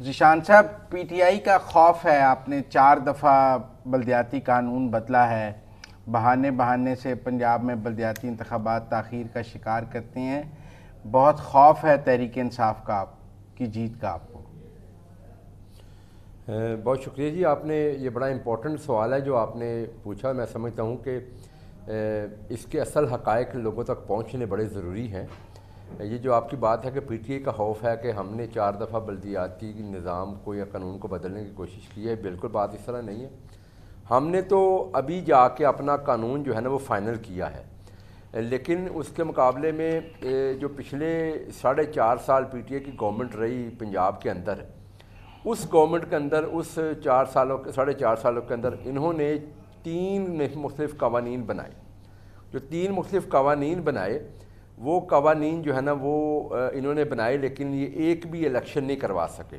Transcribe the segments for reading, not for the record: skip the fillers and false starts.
ذیشان صاحب، P T I کا خوف ہے، آپ نے 4 دفعہ بلدیاتی قانون بدلا ہے، بہانے سے پنجاب میں بلدیاتی انتخابات تاخیر کا شکار کرتے ہیں، بہت خوف ہے تحریک انصاف کا آپ کی جیت کا آپ کو؟ بہت شکریہ جی، آپ نے یہ بڑا امپورٹنٹ سوال ہے جو آپ نے پوچھا۔ میں سمجھتا ہوں کہ اس کے اصل حقائق لوگوں تک پہنچنے بڑے ضروری ہیں۔ یہ جو آپ کی بات ہے کہ پی ٹی آئی کا خوف ہے کہ ہم نے 4 دفعہ بلدیاتی نظام کو یا قانون کو بدلنے کی کوشش کی ہے، بالکل بات اس طرح نہیں ہے۔ ہم نے تو ابھی جا کے اپنا قانون جو ہے نا وہ فائنل کیا ہے، لیکن اس کے مقابلے میں جو پچھلے 4.5 سال پی ٹی آئی کی گورنمنٹ رہی پنجاب کے اندر، اس گورنمنٹ کے اندر اس 4.5 سالوں کے اندر انہوں نے 3 مختلف قوانین بنائے۔ جو 3 مختلف قوانین بنائے، وہ قوانین جو ہے نا وہ انہوں نے بنائے، لیکن یہ ایک بھی الیکشن نہیں کروا سکے۔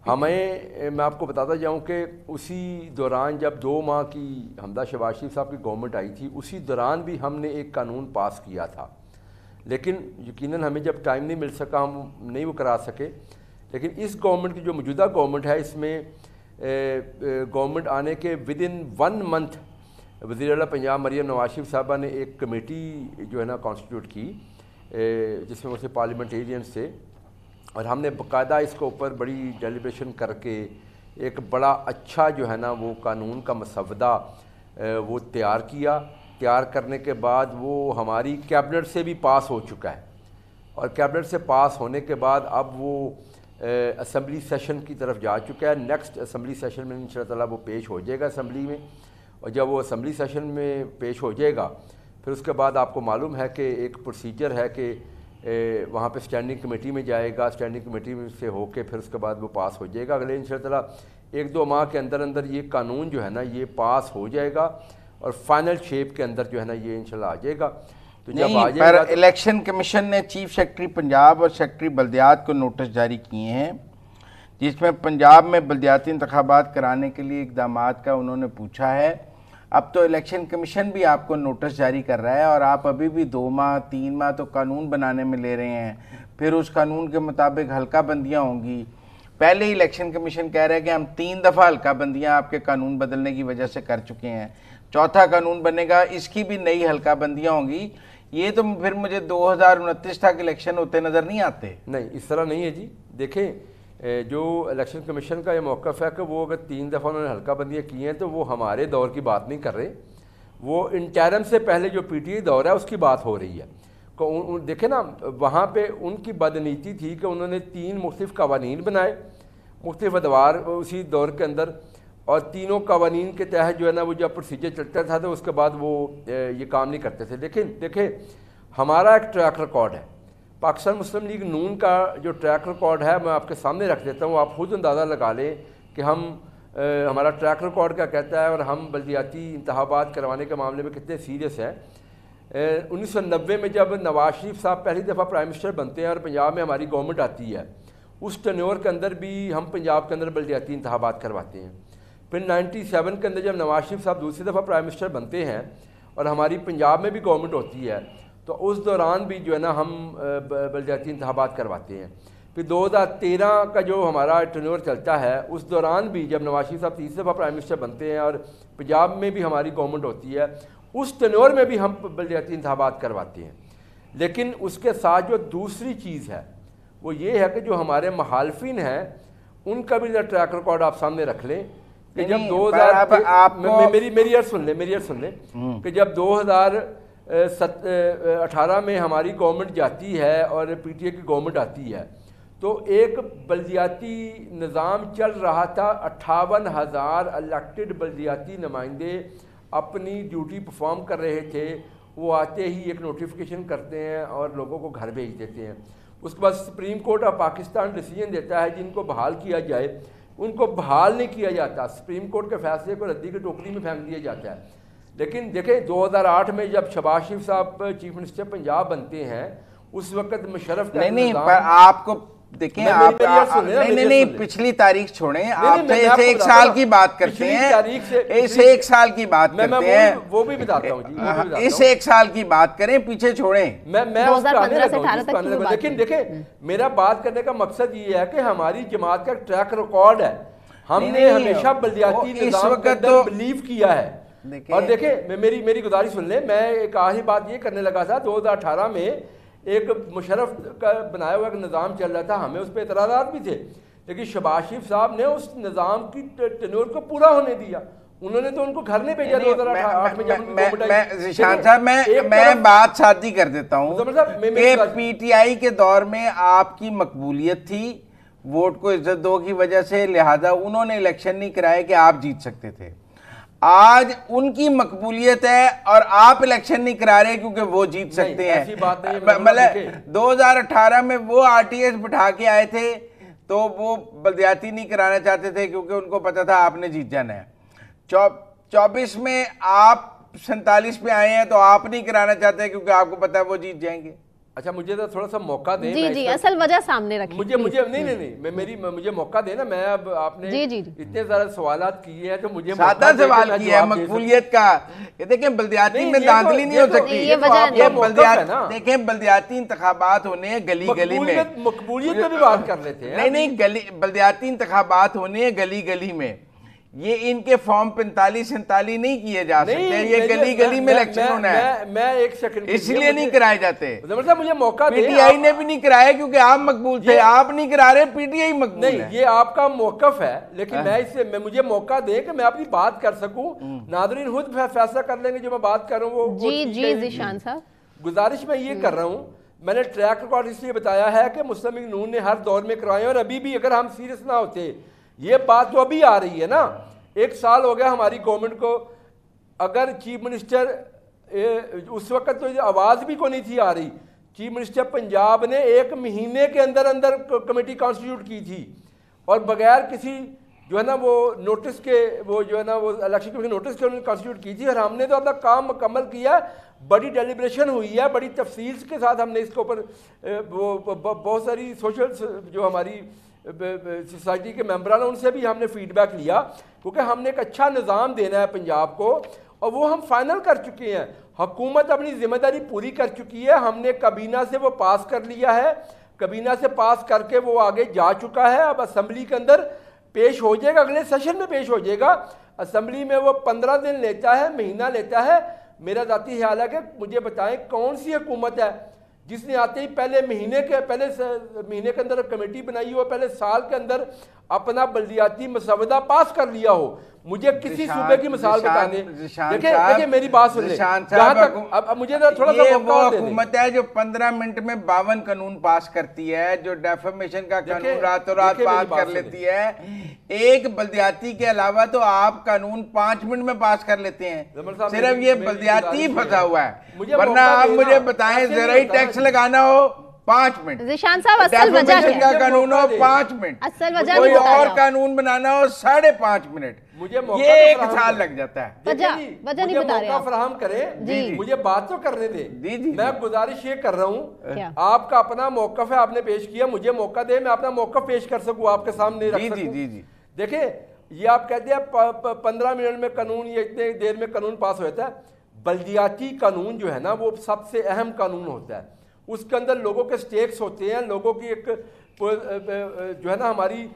میں آپ کو بتاتا جاؤں کہ اسی دوران جب 2 ماہ کی حمدہ شہباز شریف صاحب کی گورنمنٹ آئی تھی، اسی دوران بھی ہم نے ایک قانون پاس کیا تھا، لیکن یقیناً ہمیں جب ٹائم نہیں مل سکا، ہم نہیں وہ کرا سکے۔ لیکن اس گورنمنٹ کی جو موجودہ گورنمنٹ ہے، اس میں گورنمنٹ آنے کے ودن 1 منتھ وزیر اعلیٰ پنجاب مریم نواز شریف صاحبہ نے ایک کمیٹی جو ہے نا کانسٹیٹیوٹ کی، جس میں اسے پارلیمنٹیرینس تھے، اور ہم نے باقاعدہ اس کے اوپر بڑی ڈیلیبریشن کر کے ایک بڑا اچھا جو ہے نا وہ قانون کا مسودہ وہ تیار کیا۔ تیار کرنے کے بعد وہ ہماری کیبنٹ سے بھی پاس ہو چکا ہے، اور کیبنٹ سے پاس ہونے کے بعد اب وہ اسمبلی سیشن کی طرف جا چکا ہے۔ نیکسٹ اسمبلی سیشن میں انشاءاللہ تعالیٰ وہ پیش ہو جائے گا اسمبلی میں، اور جب وہ اسمبلی سیشن میں پیش ہو جائے گا، پھر اس کے بعد آپ کو معلوم ہے کہ ایک پروسیجر ہے کہ وہاں پہ اسٹینڈنگ کمیٹی میں جائے گا، اسٹینڈنگ کمیٹی میں سے ہو کے پھر اس کے بعد وہ پاس ہو جائے گا۔ اگلے انشاءاللہ تعالیٰ 1-2 ماہ کے اندر یہ قانون جو ہے نا یہ پاس ہو جائے گا، اور فائنل شیپ کے اندر جو ہے نا یہ انشاءاللہ آ جائے گا۔ تو جب آ جائے گا، الیکشن کمیشن نے چیف سیکرٹری پنجاب اور سیکرٹری بلدیات کو نوٹس جاری کیے ہیں، جس میں پنجاب میں بلدیاتی انتخابات کرانے کے لیے اقدامات کا انہوں نے پوچھا ہے۔ اب تو الیکشن کمیشن بھی آپ کو نوٹس جاری کر رہا ہے، اور آپ ابھی بھی 2 ماہ 3 ماہ تو قانون بنانے میں لے رہے ہیں، پھر اس قانون کے مطابق حلقہ بندیاں ہوں گی۔ پہلے ہی الیکشن کمیشن کہہ رہا ہے کہ ہم 3 دفعہ حلقہ بندیاں آپ کے قانون بدلنے کی وجہ سے کر چکے ہیں، 4تھا قانون بنے گا، اس کی بھی نئی حلقہ بندیاں ہوں گی۔ یہ تو پھر مجھے 2029 تک الیکشن ہوتے نظر نہیں آتے۔ نہیں، اس طرح نہیں ہے جی۔ دیکھیں، جو الیکشن کمیشن کا یہ موقف ہے کہ وہ اگر 3 دفعہ انہوں نے حلقہ بندیاں کی ہیں تو وہ ہمارے دور کی بات نہیں کر رہے، وہ انٹرم سے پہلے جو پی ٹی آئی دور ہے اس کی بات ہو رہی ہے۔ دیکھیں نا، وہاں پہ ان کی بدنیتی تھی کہ انہوں نے 3 مختلف قوانین بنائے مختلف ادوار اسی دور کے اندر، اور تینوں قوانین کے تحت جو ہے نا وہ جب پروسیجر چلتا تھا تو اس کے بعد وہ یہ کام نہیں کرتے تھے۔ لیکن دیکھیں، ہمارا ایک ٹریک ریکارڈ ہے، پاکستان مسلم لیگ نون کا جو ٹریک ریکارڈ ہے میں آپ کے سامنے رکھ دیتا ہوں، آپ خود اندازہ لگا لیں کہ ہمارا ٹریک ریکارڈ کیا کہتا ہے، اور ہم بلدیاتی انتخابات کروانے کے معاملے میں کتنے سیریس ہیں۔ 1990 میں جب نواز شریف صاحب پہلی دفعہ پرائم منسٹر بنتے ہیں اور پنجاب میں ہماری گورنمنٹ آتی ہے، اس ٹینیور کے اندر بھی ہم پنجاب کے اندر بلدیاتی انتخابات کرواتے ہیں۔ پھر 97 کے اندر جب نواز شریف صاحب دوسری دفعہ پرائم منسٹر بنتے ہیں اور ہماری پنجاب میں بھی گورنمنٹ ہوتی ہے، تو اس دوران بھی جو ہے نا ہم بلدیاتی انتخابات کرواتے ہیں۔ پھر 2013 کا جو ہمارا ٹینیور چلتا ہے، اس دوران بھی جب نواز شریف صاحب تیسری دفعہ پرائم منسٹر بنتے ہیں اور پنجاب میں بھی ہماری گورنمنٹ ہوتی ہے، اس ٹینیور میں بھی ہم بلدیاتی انتخابات کرواتے ہیں۔ لیکن اس کے ساتھ جو دوسری چیز ہے وہ یہ ہے کہ جو ہمارے مخالفین ہیں ان کا بھی ٹریک ریکارڈ آپ سامنے رکھ لیں کہ جب 2000 میری عرض سن لیں کہ جب 2018 میں ہماری گورنمنٹ جاتی ہے اور پی ٹی آئی کی گورنمنٹ آتی ہے، تو ایک بلدیاتی نظام چل رہا تھا، 58,000 الیکٹڈ بلدیاتی نمائندے اپنی ڈیوٹی پرفارم کر رہے تھے۔ وہ آتے ہی ایک نوٹیفیکیشن کرتے ہیں اور لوگوں کو گھر بھیج دیتے ہیں۔ اس کے بعد supreme court of Pakistan decision دیتا ہے جن کو بحال کیا جائے، ان کو بحال نہیں کیا جاتا، سپریم کورٹ کے فیصلے کو ردی کی ٹوکری میں پھینک دیا جاتا ہے۔ لیکن دیکھیں 2008 میں جب شہباز شریف صاحب چیف منسٹر پنجاب بنتے ہیں، اس وقت مشرف کا نہیں پر آپ کو دیکھیں آپ نہیں پچھلی تاریخ چھوڑیں, آپ اسے ایک سال کی بات کرتے ہیں, اسے ایک سال کی بات کرتے ہیں, وہ بھی بتاتا ہوں جی, اسے ایک سال کی بات کریں, پیچھے چھوڑیں. میں 2015 سے 18 تک کی بات. لیکن دیکھیں میرا بات کرنے کا مقصد یہ ہے کہ ہماری جماعت کا ٹریک ریکارڈ ہے, ہم نے ہمیشہ بلدیاتی نظام کے اندر بلیو کیا ہے. اور دیکھیں میری گزارش سن لیں, میں ایک آخری بات یہ کرنے لگا تھا, 2018 میں ایک مشرف کا بنایا ہوا ایک نظام چل رہا تھا, ہمیں اس پہ اعتراضات بھی تھے, لیکن شہباز شریف صاحب نے اس نظام کی ٹینور کو پورا ہونے دیا. انہوں نے تو ان کو گھر نہیں بھیجا 2008 میں جب ذیشان صاحب میں بات سادی کر دیتا ہوں کہ پی ٹی آئی کے دور میں آپ کی مقبولیت تھی, ووٹ کو عزت دو کی وجہ سے, لہذا انہوں نے الیکشن نہیں کرائے کہ آپ جیت سکتے تھے. آج ان کی مقبولیت ہے اور آپ الیکشن نہیں کرا رہے کیونکہ وہ جیت سکتے ہیں. مطلب 2018 میں وہ آر ٹی ایس بٹھا کے آئے تھے تو وہ بلدیاتی نہیں کرانا چاہتے تھے کیونکہ ان کو پتا تھا آپ نے جیت جانا ہے. 24 میں آپ 47 پہ آئے ہیں تو آپ نہیں کرانا چاہتے کیونکہ آپ کو پتا ہے وہ جیت جائیں گے. اچھا مجھے تو تھوڑا سا موقع دیں, جی اصل وجہ سامنے رکھیں. مجھے موقع دیں نا, میں اب آپ نے اتنے زیادہ سوالات کیے ہیں تو مجھے سادہ سوال کیا ہے مقبولیت کا. یہ دیکھیں بلدیاتی میں دھاندلی نہیں ہو سکتی. دیکھیں بلدیاتی انتخابات ہونے ہیں گلی گلی میں, مقبولیت پہ بھی بات کر لیتے ہیں. نہیں بلدیاتی انتخابات ہونے ہیں گلی گلی میں, یہ ان کے فارم 45-47 نہیں کیے جا سکتے, یہ گلی گلی میں الیکشن ہونا ہے. میں ایک سیکنڈ اس لیے نہیں کرائے جاتے. مجھے موقع پی ٹی آئی نے بھی نہیں کرایا کیونکہ آپ مقبول تھے, آپ نہیں کرا رہے, پی ٹی آئی مقبول ہے. نہیں, یہ آپ کا موقف ہے, لیکن میں اس سے مجھے موقع دیں کہ میں اپنی بات کر سکوں. ناظرین خود فیصلہ کر لیں گے جو میں بات کر رہا ہوں وہ. جی ذیشان صاحب گزارش میں یہ کر رہا ہوں, میں نے ٹریک ریکارڈ اس لیے بتایا ہے کہ مسلم لیگ نون نے ہر دور میں کروائے, اور ابھی بھی اگر ہم سیریس نہ ہوتے, یہ بات تو ابھی آ رہی ہے نا, 1 سال ہو گیا ہماری گورنمنٹ کو, اگر چیف منسٹر اس وقت تو آواز بھی کو نہیں تھی آ رہی, چیف منسٹر پنجاب نے 1 مہینے کے اندر کمیٹی کانسٹیٹیوٹ کی تھی, اور بغیر کسی جو ہے نا وہ نوٹس کے, وہ جو ہے نا وہ الیکشن کمیشن نوٹس کے انہوں نے کانسٹیٹیوٹ کی تھی, اور ہم نے تو اپنا کام مکمل کیا, بڑی ڈیلیبریشن ہوئی ہے, بڑی تفصیل کے ساتھ ہم نے اس کے اوپر وہ بہت ساری سوشل جو ہماری سوسائٹی کے ممبران ہیں ان سے بھی ہم نے فیڈ بیک لیا, کیونکہ ہم نے ایک اچھا نظام دینا ہے پنجاب کو, اور وہ ہم فائنل کر چکے ہیں. حکومت اپنی ذمہ داری پوری کر چکی ہے, ہم نے کابینہ سے وہ پاس کر لیا ہے, کابینہ سے پاس کر کے وہ آگے جا چکا ہے, اب اسمبلی کے اندر پیش ہو جائے گا, اگلے سیشن میں پیش ہو جائے گا. اسمبلی میں وہ 15 دن لیتا ہے, مہینہ لیتا ہے. میرا ذاتی خیال ہے کہ مجھے بتائیں کون سی حکومت ہے جس نے آتے ہی پہلے مہینے کے اندر کمیٹی بنائی ہو, پہلے سال کے اندر اپنا بلدیاتی مسودہ پاس کر لیا ہو. مجھے کسی صوبے کی مثال بتا دیں. دیکھیں میری بات سن لیں, جہاں تک اب مجھے تھوڑا سا وہ حکومت ہے جو 15 منٹ میں 52 قانون پاس کرتی ہے, جو ڈیفیمیشن کا قانون راتوں رات پاس کر لیتی ہے. ایک بلدیاتی کے علاوہ تو آپ قانون 5 منٹ میں پاس کر لیتے ہیں, صرف یہ بلدیاتی پھنسا ہوا ہے. ورنہ آپ مجھے بتائیں زرعی ٹیکس لگانا ہو 5 منٹ, ذیشان صاحب اصل وجہ ڈیفیمیشن کا قانون ہو 5 منٹ, اصل وجہ کوئی اور قانون بنانا ہو 5.5 منٹ, یہ 1 سال لگ جاتا ہے. وجہ نہیں بتا رہے, موقع فراہم کریں, مجھے بات تو کرنے دیں. میں گزارش یہ کر رہا ہوں, آپ کا اپنا موقف ہے, آپ نے پیش کیا, مجھے موقع دیں میں اپنا موقف پیش کر سکوں, آپ کے سامنے رکھ سکوں. دیکھیں یہ آپ کہتے ہیں 15 منٹ میں قانون یا اتنے دیر میں قانون پاس ہوتا ہے. بلدیاتی قانون جو ہے نا وہ سب سے اہم قانون ہوتا ہے, اس کے اندر لوگوں کے سٹیکس ہوتے ہیں, لوگوں کی ایک جو ہے نا ہماری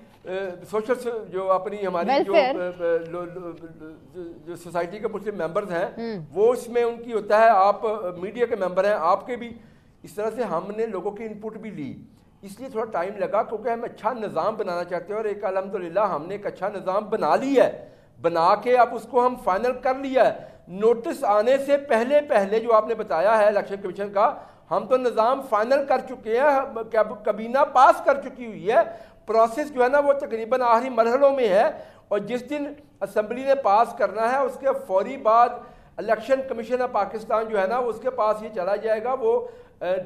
سوشل جو اپنی ہماری جو سوسائٹی کے مسلم ممبرز ہیں وہ اس میں ان کی ہوتا ہے, آپ میڈیا کے ممبر ہیں, آپ کے بھی اس طرح سے ہم نے لوگوں کی انپٹ بھی لی. اس لیے تھوڑا ٹائم لگا کیونکہ ہم اچھا نظام بنانا چاہتے ہیں, اور ایک الحمدللہ ہم نے ایک اچھا نظام بنا لی ہے, بنا کے اب اس کو ہم فائنل کر لیا ہے. نوٹس آنے سے پہلے جو آپ نے بتایا ہے الیکشن کمیشن کا, ہم تو نظام فائنل کر چکے ہیں, کابینہ پاس کر چکی ہوئی ہے. پروسیس جو ہے نا وہ تقریباً آخری مرحلوں میں ہے, اور جس دن اسمبلی نے پاس کرنا ہے اس کے فوری بعد الیکشن کمیشن آف پاکستان جو ہے نا اس کے پاس یہ چلا جائے گا, وہ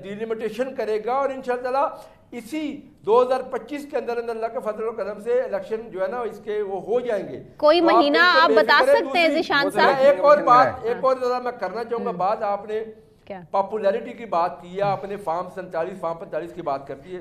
ڈیلیمیٹیشن کرے گا, اور انشاءاللہ اسی 2025 کے اندر اللہ کے فضل و کرم سے الیکشن جو ہے نا اس کے وہ ہو جائیں گے. کوئی مہینہ آپ بتا سکتے ہیں ذیشان صاحب؟ ایک اور بات میں کرنا چاہوں گا, بات آپ نے پاپولیرٹی کی بات کی ہے, آپ نے فارم 47 فارم 45 کی بات کرتی ہے.